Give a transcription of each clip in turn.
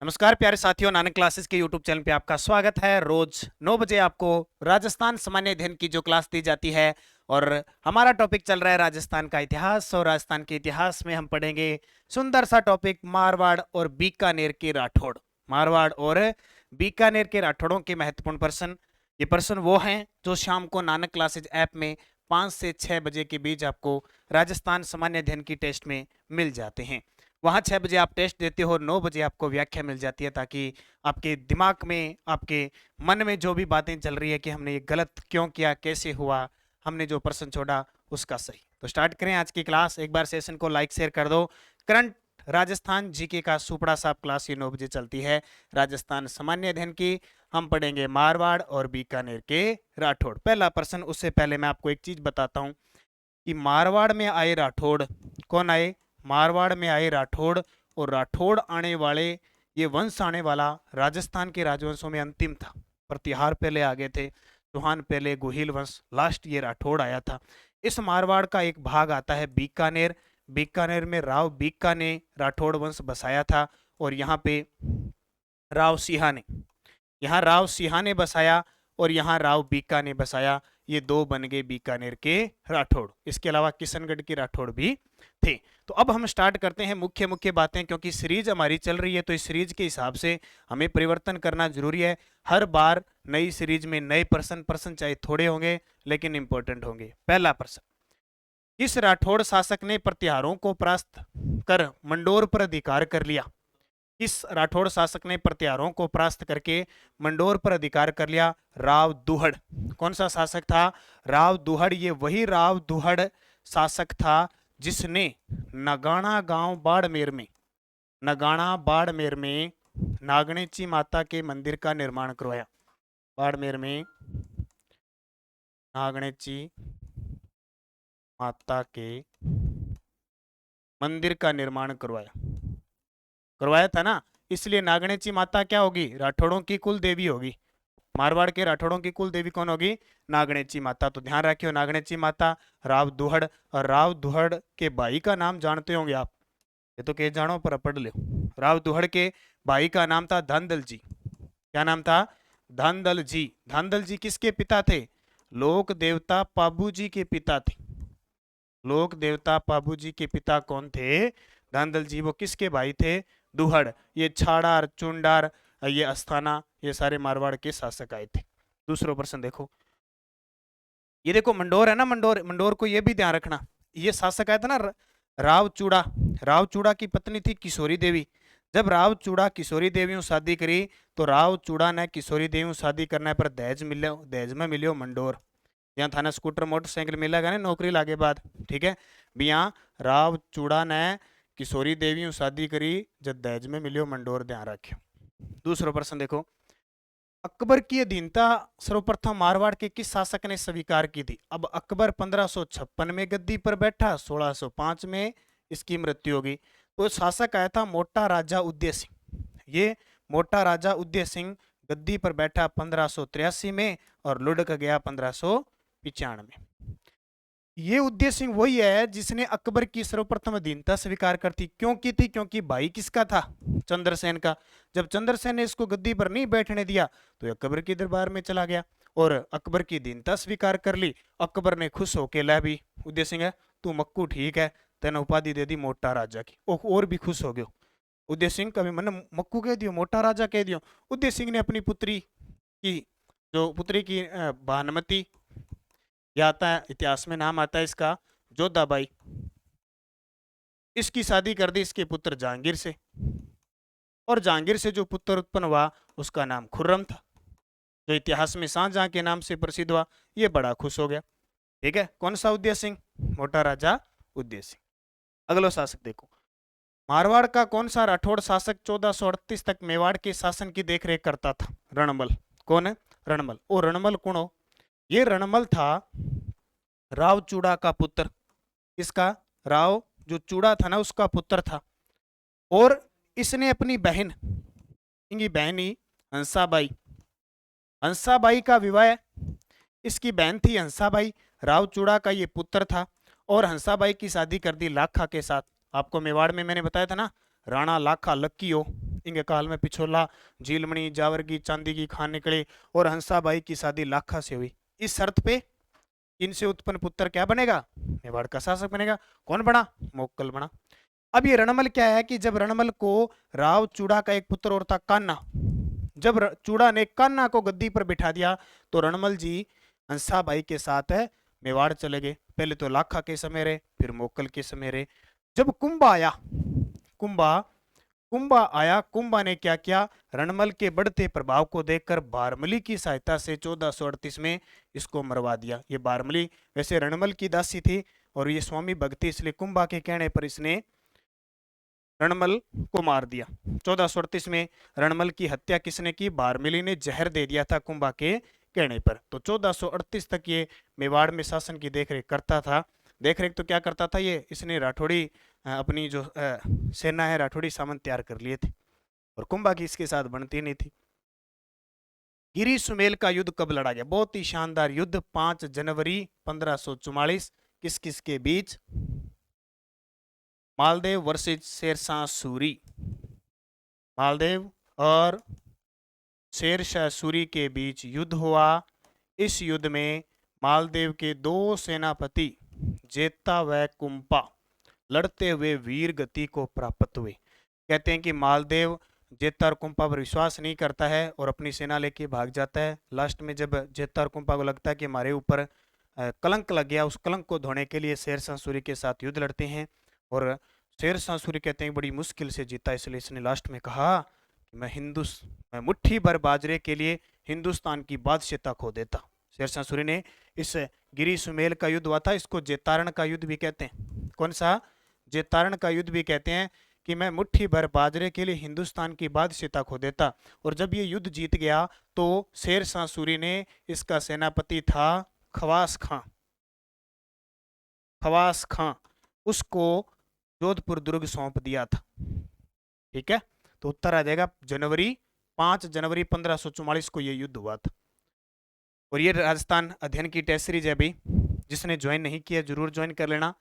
नमस्कार प्यारे साथियों, नानक क्लासेस के यूट्यूब चैनल पे आपका स्वागत है। रोज 9 बजे आपको राजस्थान सामान्य अध्ययन की जो क्लास दी जाती है और हमारा टॉपिक चल रहा है राजस्थान का इतिहास। और राजस्थान के इतिहास में हम पढ़ेंगे सुंदर सा टॉपिक मारवाड़ और बीकानेर के राठौड़। मारवाड़ और बीकानेर के राठौड़ों के महत्वपूर्ण प्रश्न। ये प्रश्न वो हैं जो शाम को नानक क्लासेज ऐप में 5 से 6 बजे के बीच आपको राजस्थान सामान्य अध्ययन की टेस्ट में मिल जाते हैं। वहाँ 6 बजे आप टेस्ट देते हो और 9 बजे आपको व्याख्या मिल जाती है, ताकि आपके दिमाग में, आपके मन में जो भी बातें चल रही है कि हमने ये गलत क्यों किया, कैसे हुआ, हमने जो प्रश्न छोड़ा उसका सही। तो स्टार्ट करें आज की क्लास। एक बार सेशन को लाइक शेयर कर दो। करंट राजस्थान जीके का सुपड़ा साहब क्लास ये 9 बजे चलती है। राजस्थान सामान्य अध्ययन की हम पढ़ेंगे मारवाड़ और बीकानेर के राठौड़। पहला प्रश्न, उससे पहले मैं आपको एक चीज बताता हूँ कि मारवाड़ में आए राठौड़ कौन आए। मारवाड़ में आए राठौड़, और राठौड़ आने वाले, ये वंश आने वाला राजस्थान के राजवंशों में अंतिम था। प्रतिहार पहले आ गए थे, चौहान पहले, गोहिल वंश लास्ट, ये राठौड़ आया था। इस मारवाड़ का एक भाग आता है बीकानेर। बीकानेर में राव बीका ने राठौड़ वंश बसाया था, और यहाँ पे राव सिंहा ने, यहाँ राव सिंहा ने बसाया और यहाँ राव बीका ने बसाया। ये दो बन गए बीकानेर के राठौड़। इसके अलावा किशनगढ़ के राठौड़ भी थे। तो अब हम स्टार्ट करते हैं मुख्य मुख्य बातें, क्योंकि सीरीज हमारी चल रही है तो इस सीरीज के हिसाब से हमें परिवर्तन करना जरूरी है। हर बार नई सीरीज में नए प्रश्न चाहे थोड़े होंगे लेकिन इंपॉर्टेंट होंगे। पहला प्रश्न, किस राठौड़ शासक ने प्रतिहारों को परास्त कर मंडोर पर अधिकार कर लिया। किस राठौड़ शासक ने प्रतिहारों को परास्त करके मंडोर पर अधिकार कर लिया। राव दुहड़। कौन सा शासक था? राव दुहड़। ये वही राव दुहड़ शासक था जिसने नगाना गांव बाड़मेर में, नगाना बाड़मेर में नागणेची माता के मंदिर का निर्माण करवाया। बाड़मेर में नागणेची माता के मंदिर का निर्माण करवाया था ना। इसलिए नागणेची माता क्या होगी? राठौड़ों की कुल देवी होगी। मारवाड़ के राठौड़ों की कुल देवी कौन होगी? नागणेची माता। तो ध्यान रखियो, नागणेची माता, राव दुहड़। और राव दुहड़ के भाई का नाम जानते होंगे आप, ये तो कह जानो पर पढ़ लो। राव दुहड़ के भाई का नाम था धांधल जी। क्या नाम था? धांधल जी। धांधल जी किसके पिता थे? लोक देवता पाबू जी के पिता थे। लोक देवता पाबू जी के पिता कौन थे? धांधल जी। वो किसके भाई थे? दुहड़। ये छाड़ार, चुंडार, ये अस्थाना, ये सारे मारवाड़ के शासक आए थे। दूसरा प्रश्न देखो, ये देखो मंडोर है ना, मंडोर, मंडोर को ये भी ध्यान रखना। ये शासक आया था ना राव चूड़ा। राव चूड़ा की पत्नी थी किशोरी देवी। जब राव चूड़ा किशोरी देवी शादी करी तो राव चूड़ा ने किशोरी देवी शादी करने पर दहेज मिलो, दहेज में मिलो मंडोर। यहाँ थाना स्कूटर मोटरसाइकिल मिलेगा ना नौकरी लागे बाद, ठीक है भी। यहाँ राव चूड़ा ने किशोरी देवी शादी करी जब दहेज में मिलियो मंडोर, ध्यान रखियो। दूसरा प्रश्न देखो, अकबर की अधीनता सर्वप्रथम मारवाड़ के किस शासक ने स्वीकार की थी? अब अकबर 1556 में गद्दी पर बैठा, 1605 में इसकी मृत्यु होगी। तो शासक आया था मोटा राजा उदय सिंह। ये मोटा राजा उदय सिंह गद्दी पर बैठा 1583 में और लुढ़क गया 1595 में। ये उदय सिंह वही है जिसने अकबर की सर्वप्रथम अधीनता स्वीकार कर थी। क्यों की थी? क्योंकि भाई किसका था? चंद्रसेन का। जब चंद्रसेन ने इसको गद्दी पर नहीं बैठने दिया तो अकबर के दरबार में चला गया और अकबर की अधीनता स्वीकार कर ली। अकबर ने खुश होके, ला भी उदय सिंह है तू मक्कू ठीक है, तेने उपाधि दे दी मोटा राजा की। और भी खुश हो गयो उदय सिंह। कभी मन मक्कू कह दियो, मोटा राजा कह दियो। उदय सिंह ने अपनी पुत्री की, जो पुत्री की भानुमती, यह आता है इतिहास में, नाम आता है इसका जोधाबाई, इसकी शादी कर दी इसके पुत्र जहांगीर से। और जहांगीर से जो पुत्र उत्पन्न हुआ उसका नाम खुर्रम था, जो इतिहास में शाहजहां के नाम से प्रसिद्ध हुआ। ये बड़ा खुश हो गया। ठीक है, कौन सा उदय सिंह? मोटा राजा उदय सिंह। अगला शासक देखो, मारवाड़ का कौन सा राठौड़ शासक 1438 तक मेवाड़ के शासन की देखरेख करता था? रणमल। कौन है? रणमल। और रणमल कौन हो? ये रणमल था राव चूड़ा का पुत्र। इसका राव जो चूड़ा था ना उसका पुत्र था। और इसने अपनी बहन, इनकी बहन ही हंसाबाई, हंसाबाई का विवाह, इसकी बहन थी हंसाबाई, राव चूड़ा का ये पुत्र था। और हंसाबाई की शादी कर दी लाखा के साथ। आपको मेवाड़ में मैंने बताया था ना, राणा लाखा लक्की हो, इंगे काल में पिछोला झीलमणि जावर की चांदी की खान निकले और हंसाबाई की शादी लाखा से हुई। इस शर्त पे इनसे उत्पन्न पुत्र क्या बनेगा? मेवाड़ का शासक बनेगा। कौन बना? मोक्कल बना। अब ये रणमल क्या है कि जब रणमल को राव चूड़ा का एक पुत्र और था कान्हा, जब चूड़ा ने कान्हा को गद्दी पर बिठा दिया तो रणमल जी हंसाबाई के साथ है मेवाड़ चले गए। पहले तो लाखा के समय रहे, फिर मोक्कल के समय रहे। जब कुंभा आया, कुंभा कुंभा आया, कुंभा ने क्या किया? रणमल के बढ़ते प्रभाव को देखकर बारमली की सहायता से 1438 में इसको मरवा दिया। ये बारमली वैसे रणमल की दासी थी और ये स्वामी भक्ति, इसलिए कुंभा के कहने पर इसने रणमल को मार दिया। 1438 में रणमल की हत्या किसने की? बारमिली ने जहर दे दिया था कुंभा के कहने पर। तो 1438 तक ये मेवाड़ में शासन की देखरेख करता था। देखरेख तो क्या करता था ये? इसने राठौड़ी अपनी जो सेना है राठौड़ी सामंत तैयार कर लिए थे और कुंभा की इसके साथ बनती नहीं थी। गिरी सुमेल का युद्ध कब लड़ा गया? बहुत ही शानदार युद्ध 5 जनवरी 1544। किस किस के बीच? मालदेव वर्सेज शेरशाह सूरी। मालदेव और शेरशाह सूरी के बीच युद्ध हुआ। इस युद्ध में मालदेव के 2 सेनापति जेता व कुंपा लड़ते हुए वीर गति को प्राप्त हुए। कहते हैं कि मालदेव जेता और कुंपा पर विश्वास नहीं करता है और अपनी सेना लेके भाग जाता है। लास्ट में जब जेता और कुंपा को लगता है कि हमारे ऊपर कलंक लग गया, उस कलंक को धोने के लिए शेरशाह सूरी के साथ युद्ध लड़ते हैं और शेरशाह सूरी कहते हैं बड़ी मुश्किल से जीता, इसलिए इसने लास्ट में कहा कि मैं मुट्ठी भर बाजरे के लिए हिंदुस्तान की बादशाहता खो देता। शेरशाह सूरी ने इस गिरी सुमेल का युद्ध हुआ था, इसको जेतारण का युद्ध भी कहते हैं। कौन सा? जेतारण का युद्ध भी कहते हैं कि मैं मुट्ठी भर बाजरे के लिए हिंदुस्तान की बादशाहता खो देता। और जब ये युद्ध जीत गया तो शेरशाह सूरी ने, इसका सेनापति था खवास खां, खवास खां, उसको जोधपुर दुर्ग सौंप दिया था। ठीक है, तो उत्तर आ जाएगा 5 जनवरी 1544 को यह युद्ध हुआ था। और ये राजस्थान अध्ययन की टेस्ट सीरीज है अभी, जिसने ज्वाइन नहीं किया जरूर ज्वाइन कर लेना।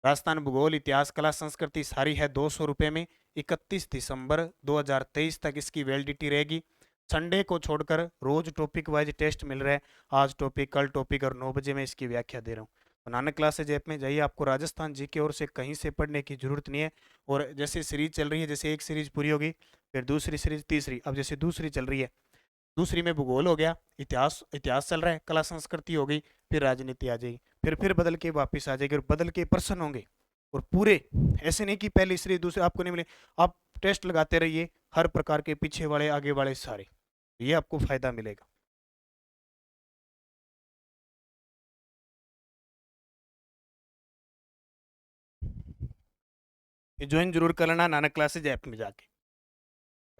राजस्थान भूगोल, इतिहास, कला, संस्कृति सारी है 200 रुपये में। 31 दिसंबर 2023 तक इसकी वैलिडिटी रहेगी। संडे को छोड़कर रोज टॉपिक वाइज टेस्ट मिल रहा है। आज टॉपिक, कल टॉपिक और 9 बजे मैं इसकी व्याख्या दे रहा हूँ। तो नानक क्लासेज ऐप में जाइए, आपको राजस्थान जी की ओर से कहीं से पढ़ने की जरूरत नहीं है। और जैसे सीरीज चल रही है, जैसे एक सीरीज पूरी होगी फिर दूसरी सीरीज, तीसरी, अब जैसे दूसरी चल रही है, दूसरी में भूगोल हो गया, इतिहास चल रहा है, कला संस्कृति हो गई, फिर राजनीति आ जाएगी, फिर बदल के वापस आ जाएगी और बदल के प्रश्न होंगे। और पूरे ऐसे नहीं कि पहली सीरीज दूसरी आपको नहीं मिले, आप टेस्ट लगाते रहिए हर प्रकार के, पीछे वाले आगे वाले सारे, ये आपको फायदा मिलेगा। ये ज्वाइन जरूर कर लेना नानक क्लासेज ऐप में जाके।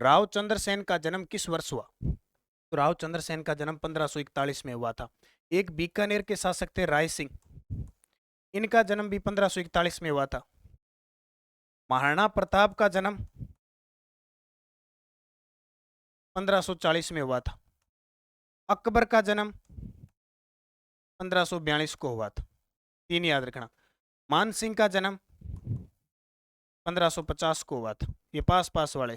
राव चंद्रसेन का जन्म किस वर्ष हुआ? तो राव चंद्रसेन का जन्म 1541 में हुआ था। एक बीकानेर के शासक थे राय सिंह, इनका जन्म भी 1541 में हुआ था। महाराणा प्रताप का जन्म 1540 में हुआ था। अकबर का जन्म 1542 को हुआ था। 3 याद रखना। मान सिंह का जन्म 1550 को हुआ था। ये पास पास वाले।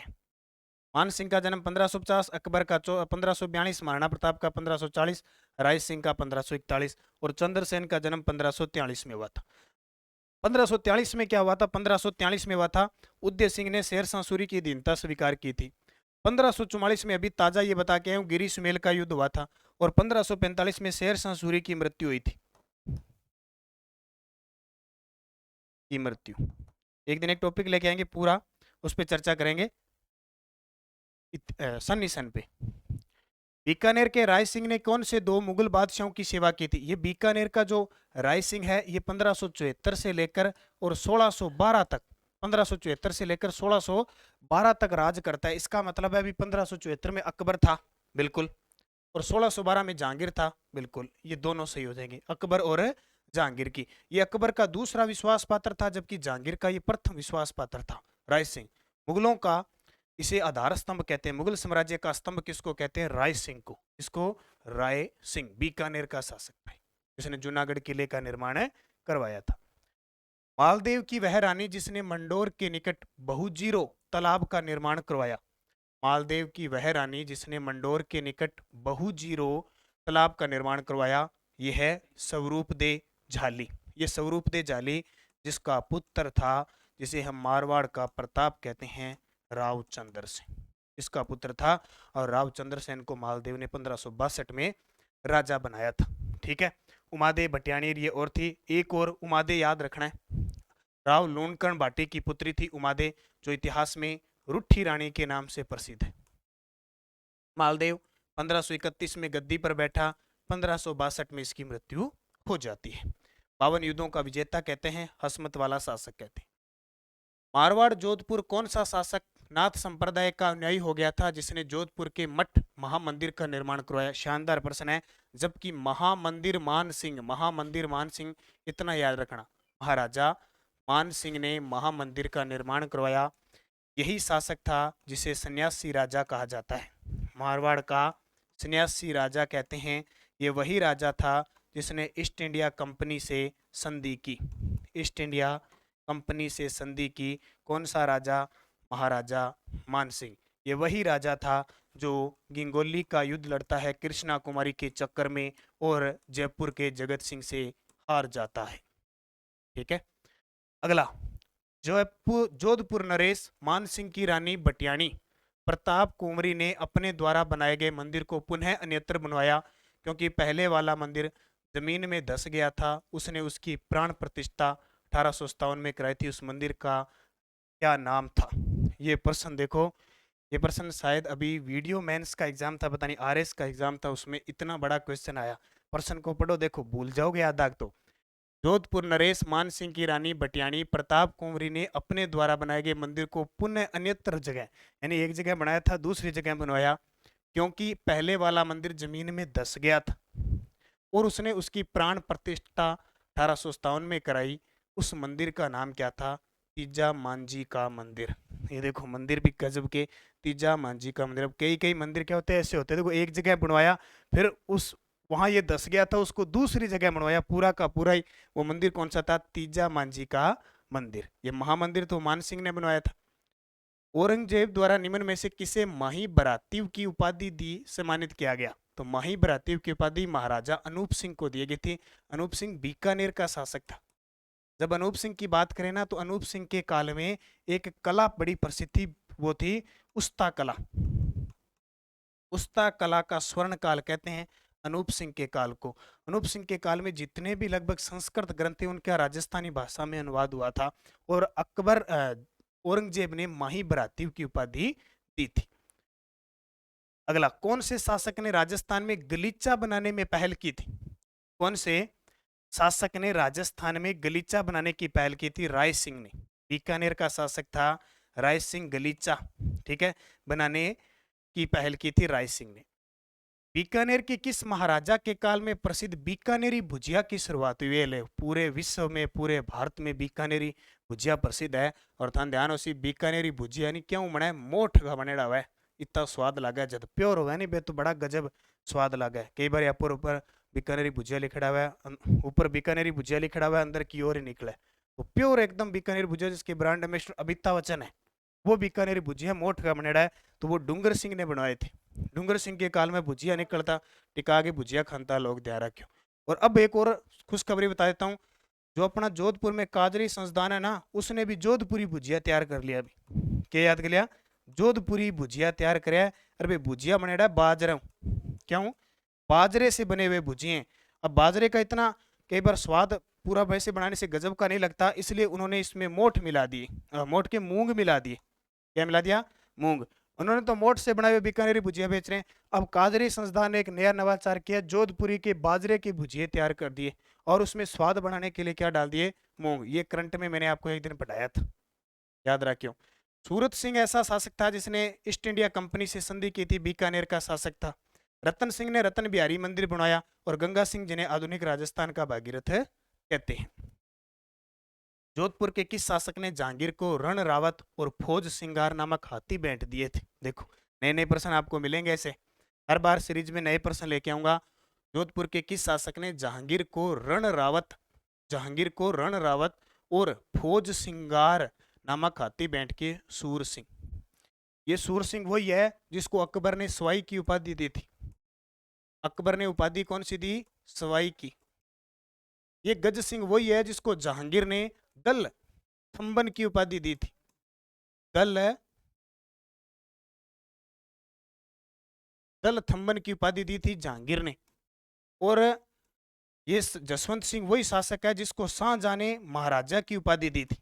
मान सिंह का जन्म 1550, अकबर का 1542, महाराणा प्रताप का 1540, राय सिंह का 1541 और चंद्रसेन का जन्म 1543 में हुआ था। 1543 में क्या हुआ था? 1543 में हुआ था उदय सिंह ने शेरशाह सूरी की अधीनता स्वीकार की थी। 1544 में अभी ताजा ये बता के आए गिरी सुमेल का युद्ध हुआ था और 1545 में शेरशाह सूरी की मृत्यु हुई थी। की मृत्यु, एक दिन एक टॉपिक लेके आएंगे पूरा, उस पर चर्चा करेंगे सन ईसन पे। बीकानेर के राय सिंह ने कौन से 2 मुगल बादशाहों की सेवा की थी? ये बीकानेर का जो राय सिंह है ये 1574 से लेकर और 1612 तक, 1574 से लेकर 1612 तक राज करता है। इसका मतलब है अभी 1574 में अकबर था, बिल्कुल, और 1612 में जहांगीर था, बिल्कुल, ये दोनों सही हो जाएंगे, अकबर और जहांगीर की। ये अकबर का दूसरा विश्वास पात्र था, जबकि जहांगीर का ये प्रथम विश्वास पात्र था राय सिंह। मुगलों का इसे आधार स्तंभ कहते हैं, मुगल साम्राज्य का स्तंभ किसको कहते हैं? राय सिंह को। इसको राय सिंह, बीकानेर का शासक भाई, जिसने जूनागढ़ किले का निर्माण करवाया था। मालदेव की वह रानी जिसने मंडोर के निकट बहुजीरो तालाब का निर्माण करवाया, मालदेव की वह रानी जिसने मंडोर के निकट बहुजीरो तालाब का निर्माण करवाया, यह है स्वरूपदे झाली। ये स्वरूपदे झाली जिसका पुत्र था, जिसे हम मारवाड़ का प्रताप कहते हैं, रावचंद्र सेन, इसका पुत्र था। और रावचंद्र सेन को मालदेव ने 1562 में राजा बनाया था। ठीक है, उमादे भटियाणी ये और थी। एक और उमादे याद रखना है, राव लूणकर्ण भाटी की पुत्री थी उमादे, जो इतिहास में रुठी रानी के नाम से प्रसिद्ध है। मालदेव 1531 में गद्दी पर बैठा, 1562 में इसकी मृत्यु हो जाती है। 52 युद्धों का विजेता कहते हैं, हसमत वाला शासक कहते हैं। मारवाड़ जोधपुर कौन सा शासक नाथ संप्रदाय का अनुयायी हो गया था, जिसने जोधपुर के मठ महामंदिर का निर्माण करवाया? शानदार प्रश्न है। जबकि महामंदिर मान सिंह, इतना याद रखना, महाराजा मान सिंह ने महामंदिर का निर्माण करवाया। यही शासक था जिसे सन्यासी राजा कहा जाता है। मारवाड़ का सन्यासी राजा कहते हैं। ये वही राजा था जिसने ईस्ट इंडिया कंपनी से संधि की। ईस्ट इंडिया कंपनी से संधि की। कौन सा राजा? महाराजा मान सिंह। ये वही राजा था जो गिंगोली का युद्ध लड़ता है कृष्णा कुमारी के चक्कर में और जयपुर के जगत सिंह से हार जाता है। ठीक है, अगला, जोधपुर नरेश मान सिंह की रानी भटियाणी प्रताप कुंवरी ने अपने द्वारा बनाए गए मंदिर को पुनः अन्यत्र बनवाया, क्योंकि पहले वाला मंदिर जमीन में धस गया था। उसने उसकी प्राण प्रतिष्ठा 1857 में कराई थी। उस मंदिर का क्या नाम था? ये प्रश्न देखो, ये प्रश्न शायद अभी वीडियो मेंस का एग्जाम था, पता नहीं आरएस का एग्जाम था, उसमें इतना बड़ा क्वेश्चन आया। प्रश्न को पढ़ो, देखो भूल जाओगे याद आग तो। जोधपुर नरेश मान सिंह की रानी भटियाणी प्रताप कुंवरी ने अपने द्वारा बनाए गए मंदिर को पुनः अन्यत्र जगह, यानी एक जगह बनाया था दूसरी जगह बनवाया, क्योंकि पहले वाला मंदिर जमीन में धस गया था। और उसने उसकी प्राण प्रतिष्ठा 1857 में कराई। उस मंदिर का नाम क्या था? तीजा मांझी का मंदिर। ये देखो मंदिर भी गजब के, तीजा मांझी का मंदिर। अब कई कई मंदिर क्या होते हैं, ऐसे होते हैं। देखो एक जगह बनवाया, फिर उस वहां ये धस गया था, उसको दूसरी जगह बनवाया। पूरा का पूरा ही वो मंदिर कौन सा था? तीजा मांझी का मंदिर। ये महामंदिर तो मान सिंह ने बनवाया था। औरंगजेब द्वारा निम्न में से किसे माही बरातीव की उपाधि दी सम्मानित किया गया? तो माही बरातीव की उपाधि महाराजा अनूप सिंह को दी गई थी। अनूप सिंह बीकानेर का शासक था। जब अनूप सिंह की बात करें ना, तो अनूप सिंह के काल में एक कला बड़ी प्रसिद्ध थी, वो थी उस्ता कला। उस्ता कला का स्वर्ण काल कहते हैं अनूप सिंह के काल को। अनूप सिंह के काल में जितने भी लगभग संस्कृत ग्रंथ थे उनका राजस्थानी भाषा में अनुवाद हुआ था। और अकबर औरंगजेब ने माही बरातीव की उपाधि दी थी। अगला, कौन से शासक ने राजस्थान में गलीचा बनाने में पहल की थी? कौन से शासक ने राजस्थान में गलीचा बनाने की पहल की थी? राय सिंह ने। बीकानेर का शासक था राय सिंह, गलीचा ठीक है बनाने की पहल की थी राय सिंह ने। बीकानेर के किस महाराजा के काल में प्रसिद्ध बीकानेरी भुजिया की शुरुआत हुई है? पूरे विश्व में, पूरे भारत में बीकानेरी भुजिया प्रसिद्ध है। और ध्यान उसी बीकानेरी भुजिया यानी क्यों बना है? मोठ का बनेड़ा हुआ है, इतना स्वाद लगा जब प्योर हुआ नहीं बे तो बड़ा गजब स्वाद लगा है। कई बार यहाँ पर ऊपर बीकानेरी भुजिया लिखा हुआ है, ऊपर बीकानेरी भुजिया लिखा हुआ है, अंदर की ओर ही निकला है तो प्योर एकदम बीकानेरी भुजिया, जिसके ब्रांड एम्बेसडर अमिताभ बच्चन है, वो बीकानेरी भुजिया मोठ का बनेड़ा है। तो वो डूंगर सिंह ने बनवाए थे। डूंगर सिंह के काल में भुजिया निकलता, टिका के भुजिया खानता लोग, ध्यान रखियो। और अब एक और खुशखबरी बता देता हूँ, जो अपना जोधपुर में काजरी संस्थान है ना, उसने भी जोधपुरी भुजिया तैयार कर लिया। अभी क्या याद कर लिया? जोधपुरी भुजिया तैयार कराया। अरे भाई भुजिया बनेड़ा बाजरा, क्यों? बाजरे से बने हुए भुजिए। अब बाजरे का इतना कई बार स्वाद पूरा वैसे बनाने से गजब का नहीं लगता, इसलिए उन्होंने इसमें मोठ मिला दिए, मोठ के मूंग मिला दिए। क्या मिला दिया? मूंग। उन्होंने तो मोठ से बनाए हुए बीकानेरी भुजिया बेच रहे हैं। अब काजरी संस्थान ने एक नया नवाचार किया, जोधपुरी के बाजरे के भुजिए तैयार कर दिए और उसमें स्वाद बढ़ाने के लिए क्या डाल दिए? मूंग। ये करंट में मैंने आपको एक दिन पढ़ाया था, याद रखियो। सूरत सिंह ऐसा शासक था जिसने ईस्ट इंडिया कंपनी से संधि की थी, बीकानेर का शासक था। रतन सिंह ने रतन बिहारी मंदिर बनाया और गंगा सिंह जिन्हें आधुनिक राजस्थान का भागीरथ कहते हैं। जोधपुर के किस शासक ने जहांगीर को रण रावत और फौज सिंगार नामक हाथी भेंट दिए थे? देखो नए नए प्रश्न आपको मिलेंगे, ऐसे हर बार सीरीज में नए प्रश्न लेके आऊंगा। जोधपुर के किस शासक ने जहांगीर को रण रावत और फौज सिंगार नामक हाथी भेंट किए? सूर सिंह। ये सूर सिंह वही है जिसको अकबर ने सवाई की उपाधि दी थी। अकबर ने उपाधि कौन सी दी? सवाई की। ये गज सिंह वही है जिसको जहांगीर ने दल थंबन की उपाधि दी थी। दल दल थंबन की उपाधि दी थी जहांगीर ने। और ये जसवंत सिंह वही शासक है जिसको शाहजहां ने महाराजा की उपाधि दी थी।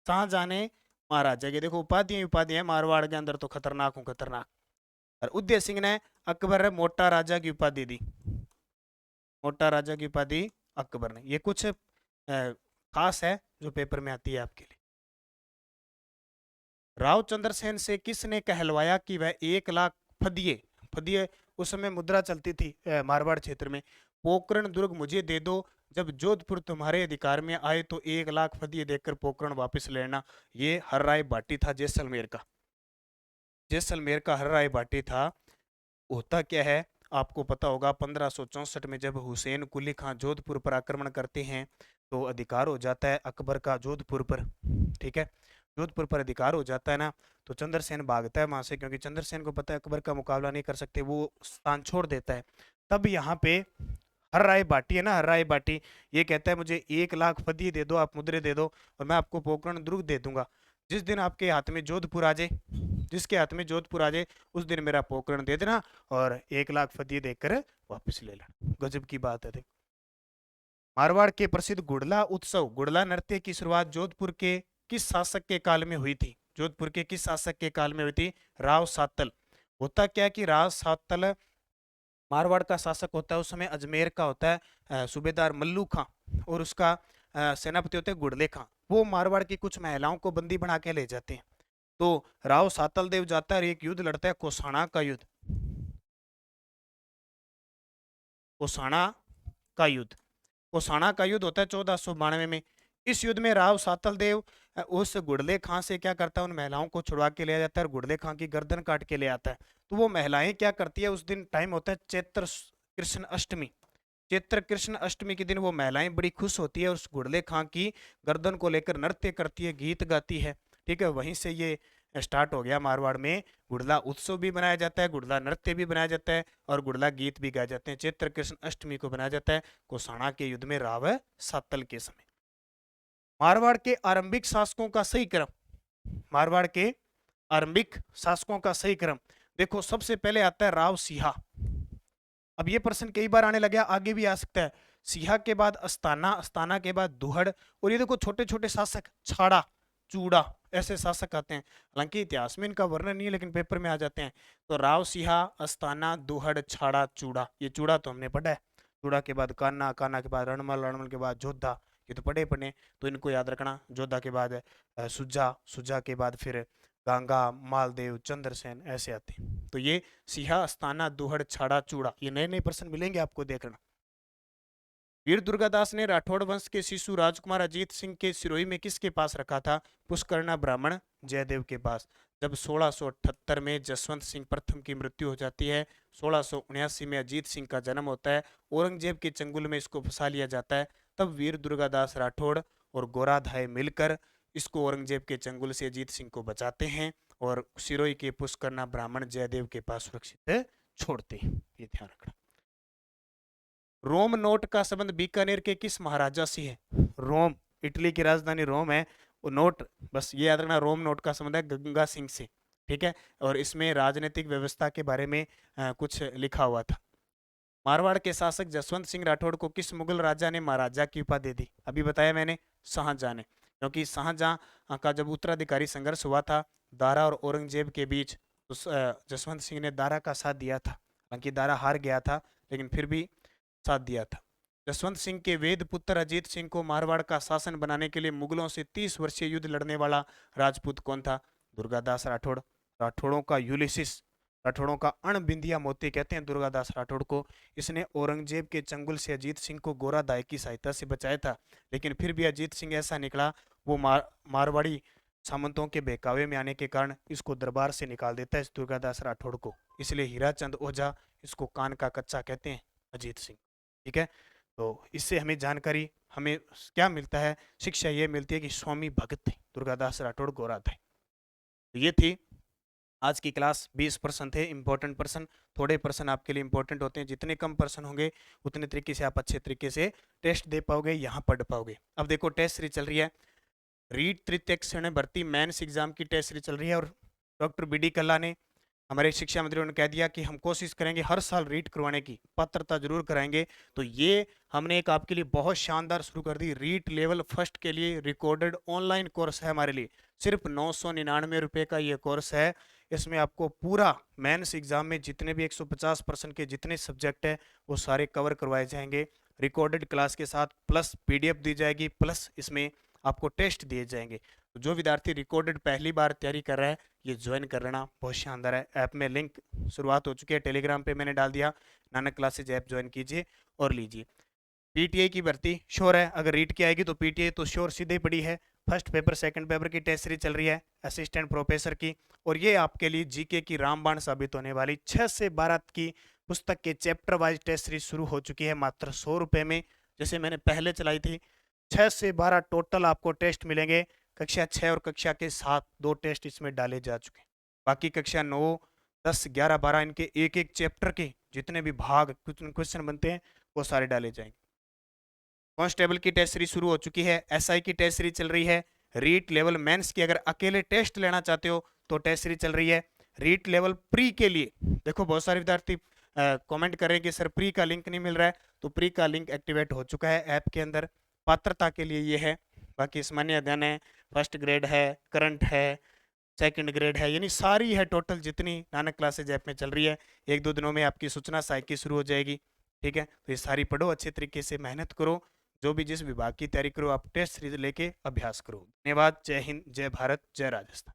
शाहजहां ने महाराजा की, देखो उपाधि उपाधि है मारवाड़ के अंदर तो खतरनाक हूं खतरनाक। और उदय सिंह ने अकबर मोटा राजा की उपाधि दी। मोटा राजा की उपाधि अकबर ने। ये कुछ खास है जो पेपर में आती है आपके लिए। राव चंद्रसेन से किसने कहलवाया कि वह 1 लाख फदिये, फदिये उस समय मुद्रा चलती थी मारवाड़ क्षेत्र में, पोकरण दुर्ग मुझे दे दो, जब जोधपुर तुम्हारे अधिकार में आए तो 1 लाख फदिये देकर पोकरण वापस लेना। ये हर राय भाटी था जैसलमेर का। जैसलमेर का हर राय भाटी था। होता क्या है आपको पता होगा, 1564 में जब हुसैन कुली खां जोधपुर पर आक्रमण करते हैं तो अधिकार हो जाता है अकबर का जोधपुर पर। ठीक है, जोधपुर पर अधिकार हो जाता है ना, तो चंद्रसेन भागता है वहां से, क्योंकि चंद्रसेन को पता है अकबर का मुकाबला नहीं कर सकते, वो स्थान छोड़ देता है। तब यहाँ पे हर राय बाटी है ना, हर राय बाटी ये कहता है मुझे 1 लाख फदी दे दो, आप मुद्रे दे दो और मैं आपको पोकरण दुर्ग दे दूंगा। जिस दिन आपके हाथ में जोधपुर आ जाए, जिसके हाथ में जोधपुर आ जाए उस दिन मेरा पोकरण दे देना और 1 लाख फदी देकर वापस ले लेना। गजब की बात है। देख, मारवाड़ के प्रसिद्ध गुड़ला उत्सव, गुड़ला नृत्य की शुरुआत जोधपुर के किस शासक के काल में हुई थी? जोधपुर के किस शासक के काल में हुई थी? राव सातल। होता क्या कि राव सातल मारवाड़ का शासक होता है, उस समय अजमेर का होता है सूबेदार मल्लू खां, और उसका सेनापति होते हैं गुड़ले खां। वो मारवाड़ की कुछ महिलाओं को बंदी बना के ले जाते हैं। तो राव सातल देव जाता है और एक युद्ध लड़ता है, कोसाणा का युद्ध। कोसाणा का युद्ध, कोसाणा का युद्ध होता है 1492 में। इस युद्ध में राव सातल देव उस गुड़ले खां से क्या करता है, उन महिलाओं को छुड़वा के ले जाता है और गुड़ले खां की गर्दन काट के ले आता है। तो वो महिलाएं क्या करती है, उस दिन टाइम होता है चैत्र कृष्ण अष्टमी। चैत्र कृष्ण अष्टमी के दिन वो महिलाएं बड़ी खुश होती है, उस गुड़ले खां की गर्दन को लेकर नृत्य करती है, गीत गाती है। ठीक है, वहीं से ये स्टार्ट हो गया मारवाड़ में, गुड़ला उत्सव भी मनाया जाता है, गुड़ला नृत्य भी बनाया जाता है और गुड़ला गीत भी गाए जाते हैं। चैत्र कृष्ण अष्टमी को बनाया जाता है कोसाणा के युद्ध में राव सातल के समय। मारवाड़ के आरंभिक शासकों का सही क्रम, मारवाड़ के आरंभिक शासकों का सही क्रम देखो, सबसे पहले आता है राव सिहा। अब ये प्रश्न कई बार आने लगा, आगे भी आ सकता है। सिहा के बाद अस्ताना, अस्ताना के बाद दुहड़, और ये देखो छोटे छोटे शासक छाड़ा चूड़ा, ऐसे शासक आते हैं। हालांकि इतिहास में इनका वर्णन नहीं है लेकिन पेपर में आ जाते हैं। तो राव सिहा, अस्ताना, दुहड़, छाड़ा, चूड़ा, ये चूड़ा तो हमने पढ़ा है। चूड़ा के बाद कान्हा, कान्हा के बाद रणमल, रणमल के बाद जोधा, ये तो पढ़े पढ़े, तो इनको याद रखना। जोधा के बाद सुजा, सुजा के बाद फिर गंगा, मालदेव, चंद्रसेन, ऐसे आते हैं। तो ये सिहा, अस्ताना, दुहड़, छाड़ा, चूड़ा, ये नए नए प्रश्न मिलेंगे आपको, देखना। वीर दुर्गादास ने राठौड़ वंश के शिशु राजकुमार अजीत सिंह के सिरोही में किसके पास रखा था? पुष्करना ब्राह्मण जयदेव के पास। जब 1678 में जसवंत सिंह प्रथम की मृत्यु हो जाती है, 1679 में अजीत सिंह का जन्म होता है, औरंगजेब के चंगुल में इसको फंसा लिया जाता है। तब वीर दुर्गादास राठौड़ और गोराधाय मिलकर इसको औरंगजेब के चंगुल से अजीत सिंह को बचाते हैं और सिरोही के पुष्करना ब्राह्मण जयदेव के पास सुरक्षित छोड़ते हैं। ये ध्यान रखना। रोम नोट का संबंध बीकानेर के किस महाराजा से है? रोम, इटली की राजधानी रोम है, वो नोट बस ये याद रखना, रोम नोट का संबंध है गंगा सिंह से। ठीक है, और इसमें राजनीतिक व्यवस्था के बारे में कुछ लिखा हुआ था। मारवाड़ के शासक जसवंत सिंह राठौड़ को किस मुगल राजा ने महाराजा की उपाधि दी? अभी बताया मैंने, शाहजहां ने, क्योंकि शाहजहां का जब उत्तराधिकारी संघर्ष हुआ था दारा और औरंगजेब के बीच, तो जसवंत सिंह ने दारा का साथ दिया था। हालांकि दारा हार गया था लेकिन फिर भी साथ दिया था। जसवंत सिंह के वेद पुत्र अजीत सिंह को मारवाड़ का शासन बनाने के लिए मुगलों से 30 वर्षीय युद्ध लड़ने वाला राजपूत कौन था? दुर्गादास राठौड़। राठौड़ों का यूलिसिस, राठौड़ों का अणबिंदिया मोती कहते हैं दुर्गादास राठौड़ को। इसने औरंगजेब के चंगुल से अजीत सिंह को गोरादाय की सहायता से बचाया था, लेकिन फिर भी अजीत सिंह ऐसा निकला, वो मारवाड़ी सामंतों के बहकावे में आने के कारण इसको दरबार से निकाल देता है, इस दुर्गादास राठौड़ को। इसलिए हीराचंद ओझा इसको कान का कच्चा कहते हैं अजीत सिंह। ठीक है, तो इससे हमें जानकारी, हमें क्या मिलता है, शिक्षा ये मिलती है कि स्वामी भगत थे दुर्गादास राठौड़ गोराधाय। तो ये थी आज की क्लास 20% थे इंपॉर्टेंट पर्सन, थोड़े पर्सन आपके लिए इंपॉर्टेंट होते हैं। जितने कम पर्सन होंगे उतने तरीके से आप अच्छे तरीके से टेस्ट दे पाओगे, यहाँ पढ़ पाओगे। अब देखो टेस्ट सीरीज चल रही है, रीट तृतीय क्षण भर्ती मेंस एग्जाम की टेस्ट सीरीज चल रही है। और डॉक्टर बी डी कल्ला ने, हमारे शिक्षा मंत्री ने कह दिया कि हम कोशिश करेंगे हर साल रीट करवाने की, पात्रता जरूर कराएंगे। तो ये हमने एक आपके लिए बहुत शानदार शुरू कर दी, रीट लेवल फर्स्ट के लिए रिकॉर्डेड ऑनलाइन कोर्स है हमारे लिए। सिर्फ 999 रुपये का ये कोर्स है। इसमें आपको पूरा मेंस एग्जाम में जितने भी 150% के जितने सब्जेक्ट है वो सारे कवर करवाए जाएंगे रिकॉर्डेड क्लास के साथ, प्लस पीडीएफ दी जाएगी, प्लस इसमें आपको टेस्ट दिए जाएंगे। तो जो विद्यार्थी रिकॉर्डेड पहली बार तैयारी कर रहा है ये ज्वाइन कर लेना, बहुत शानदार है। ऐप में लिंक शुरुआत हो चुकी है, टेलीग्राम पे मैंने डाल दिया, नानक क्लासेज ऐप ज्वाइन कीजिए और लीजिए। पीटीआई की भर्ती श्योर है, अगर रीट की आएगी तो पीटीआई तो श्योर सीधे पड़ी है। फर्स्ट पेपर सेकंड पेपर की टेस्ट सीरीज चल रही है असिस्टेंट प्रोफेसर की, और ये आपके लिए जीके की रामबाण साबित होने वाली 6 से 12 की पुस्तक के चैप्टर वाइज टेस्ट सीरीज शुरू हो चुकी है मात्र 100 रुपये में, जैसे मैंने पहले चलाई थी। 6 से 12 टोटल आपको टेस्ट मिलेंगे। कक्षा 6 और कक्षा के 7 2 टेस्ट इसमें डाले जा चुके हैं। बाकी कक्षा 9, 10, 11, 12 इनके एक एक चैप्टर के जितने भी भाग क्वेश्चन बनते हैं वो सारे डाले जाएंगे। कांस्टेबल की टेस्ट सीरीज शुरू हो चुकी है, एसआई की टेस्ट सीरीज चल रही है, रीट लेवल मेंस की अगर अकेले टेस्ट लेना चाहते हो तो टेस्ट सीरीज चल रही है। रीट लेवल प्री के लिए देखो बहुत सारे विद्यार्थी कमेंट कर रहे हैं कि सर प्री का लिंक नहीं मिल रहा है, तो प्री का लिंक एक्टिवेट हो चुका है ऐप के अंदर। पात्रता के लिए ये है, बाकी सामान्य अध्ययन है, फर्स्ट ग्रेड है, करंट है, सेकंड ग्रेड है, यानी सारी है टोटल जितनी नानक क्लासेज ऐप में चल रही है। 1-2 दिनों में आपकी सूचना सहायक शुरू हो जाएगी, ठीक है। तो ये सारी पढ़ो, अच्छे तरीके से मेहनत करो, जो भी जिस विभाग की तैयारी करो आप टेस्ट सीरीज लेके अभ्यास करो। धन्यवाद। जय हिंद, जय भारत, जय राजस्थान।